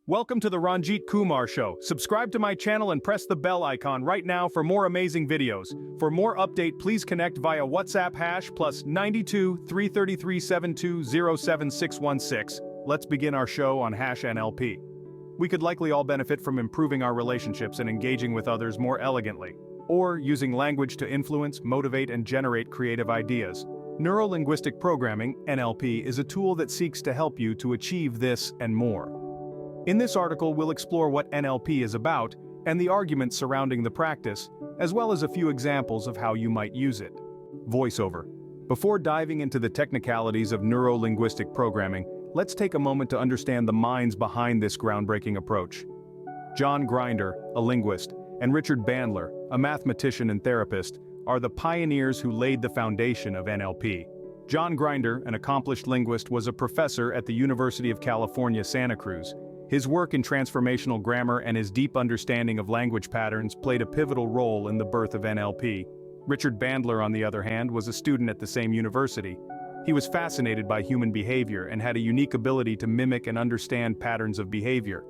Welcome to the Ranjeet Kumar Show. Subscribe to my channel and press the bell icon right now for more amazing videos. For more update, please connect via WhatsApp +92 333 7207616. Let's begin our show on #NLP. We could likely all benefit from improving our relationships and engaging with others more elegantly, or using language to influence, motivate, and generate creative ideas. Neuro-Linguistic Programming, NLP, is a tool that seeks to help you to achieve this and more. In this article, we'll explore what NLP is about and the arguments surrounding the practice, as well as a few examples of how you might use it. Voiceover. Before diving into the technicalities of neuro-linguistic programming, let's take a moment to understand the minds behind this groundbreaking approach. John Grinder, a linguist, and Richard Bandler, a mathematician and therapist, are the pioneers who laid the foundation of NLP. John Grinder, an accomplished linguist, was a professor at the University of California, Santa Cruz. His work in transformational grammar and his deep understanding of language patterns played a pivotal role in the birth of NLP. Richard Bandler, on the other hand, was a student at the same university. He was fascinated by human behavior and had a unique ability to mimic and understand patterns of behavior.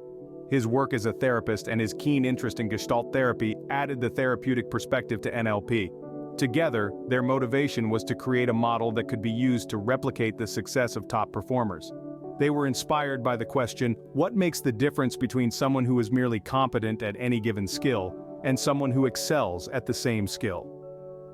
His work as a therapist and his keen interest in Gestalt therapy added the therapeutic perspective to NLP. Together, their motivation was to create a model that could be used to replicate the success of top performers. They were inspired by the question, what makes the difference between someone who is merely competent at any given skill and someone who excels at the same skill?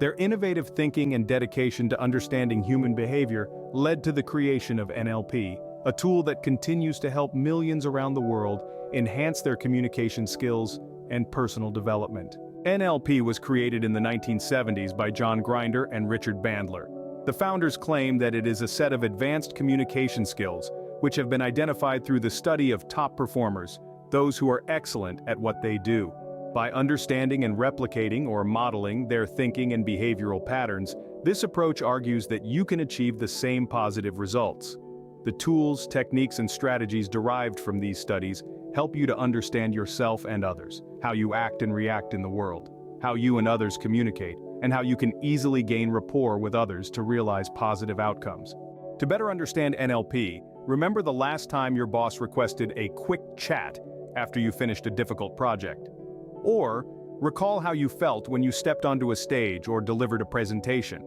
Their innovative thinking and dedication to understanding human behavior led to the creation of NLP, a tool that continues to help millions around the world enhance their communication skills and personal development. NLP was created in the 1970s by John Grinder and Richard Bandler. The founders claim that it is a set of advanced communication skills which have been identified through the study of top performers, those who are excellent at what they do. By understanding and replicating or modeling their thinking and behavioral patterns, this approach argues that you can achieve the same positive results. The tools, techniques, and strategies derived from these studies help you to understand yourself and others, how you act and react in the world, how you and others communicate, and how you can easily gain rapport with others to realize positive outcomes. To better understand NLP, remember the last time your boss requested a quick chat after you finished a difficult project. Or, recall how you felt when you stepped onto a stage or delivered a presentation.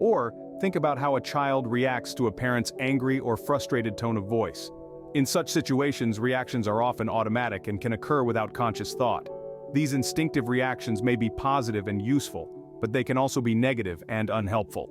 Or, think about how a child reacts to a parent's angry or frustrated tone of voice. In such situations, reactions are often automatic and can occur without conscious thought. These instinctive reactions may be positive and useful, but they can also be negative and unhelpful.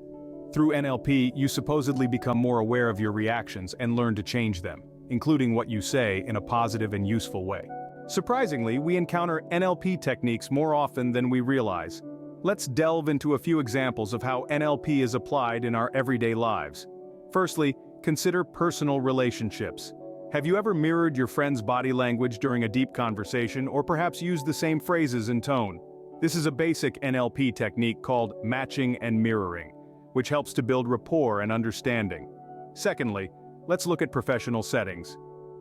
Through NLP, you supposedly become more aware of your reactions and learn to change them, including what you say, in a positive and useful way. Surprisingly, we encounter NLP techniques more often than we realize. Let's delve into a few examples of how NLP is applied in our everyday lives. Firstly, consider personal relationships. Have you ever mirrored your friend's body language during a deep conversation, or perhaps used the same phrases and tone? This is a basic NLP technique called matching and mirroring, which helps to build rapport and understanding. Secondly, let's look at professional settings.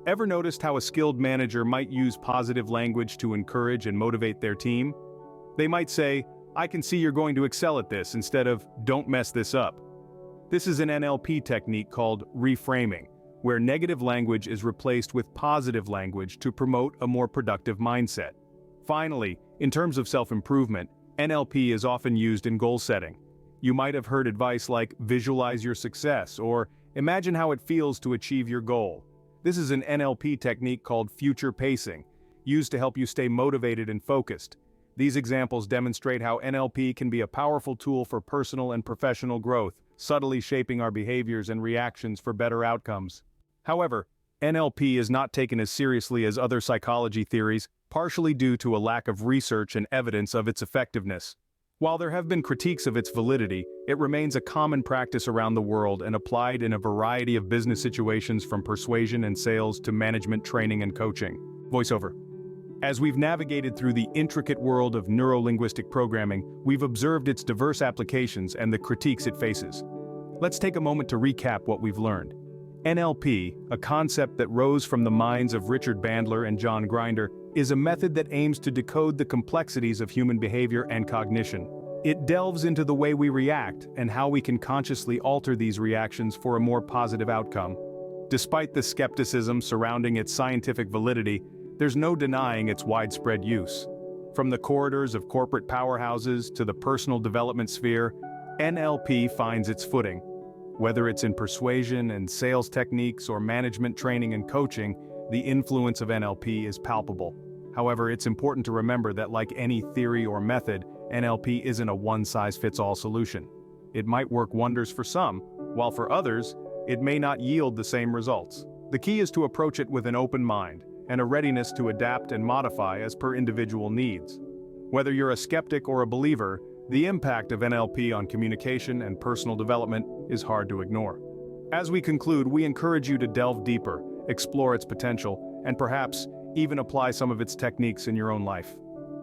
Ever noticed how a skilled manager might use positive language to encourage and motivate their team? They might say, "I can see you're going to excel at this," instead of "don't mess this up." This is an NLP technique called reframing, where negative language is replaced with positive language to promote a more productive mindset. Finally, in terms of self-improvement, NLP is often used in goal setting. You might have heard advice like visualize your success or imagine how it feels to achieve your goal. This is an NLP technique called future pacing, used to help you stay motivated and focused. These examples demonstrate how NLP can be a powerful tool for personal and professional growth, subtly shaping our behaviors and reactions for better outcomes. However, NLP is not taken as seriously as other psychology theories, partially due to a lack of research and evidence of its effectiveness. While there have been critiques of its validity, it remains a common practice around the world and applied in a variety of business situations, from persuasion and sales to management training and coaching. Voiceover. As we've navigated through the intricate world of neuro-linguistic programming, we've observed its diverse applications and the critiques it faces. Let's take a moment to recap what we've learned. NLP, a concept that rose from the minds of Richard Bandler and John Grinder, is a method that aims to decode the complexities of human behavior and cognition. It delves into the way we react and how we can consciously alter these reactions for a more positive outcome. Despite the skepticism surrounding its scientific validity, there's no denying its widespread use. From the corridors of corporate powerhouses to the personal development sphere, NLP finds its footing. Whether it's in persuasion and sales techniques or management training and coaching, the influence of NLP is palpable. However, it's important to remember that like any theory or method, NLP isn't a one-size-fits-all solution. It might work wonders for some, while for others, it may not yield the same results. The key is to approach it with an open mind and a readiness to adapt and modify as per individual needs. Whether you're a skeptic or a believer, the impact of NLP on communication and personal development is hard to ignore. As we conclude, we encourage you to delve deeper, explore its potential, and perhaps even apply some of its techniques in your own life.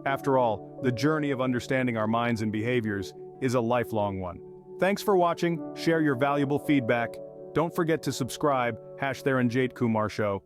After all, the journey of understanding our minds and behaviors is a lifelong one. Thanks for watching, share your valuable feedback. Don't forget to subscribe, #TheRanjeetKumarShow.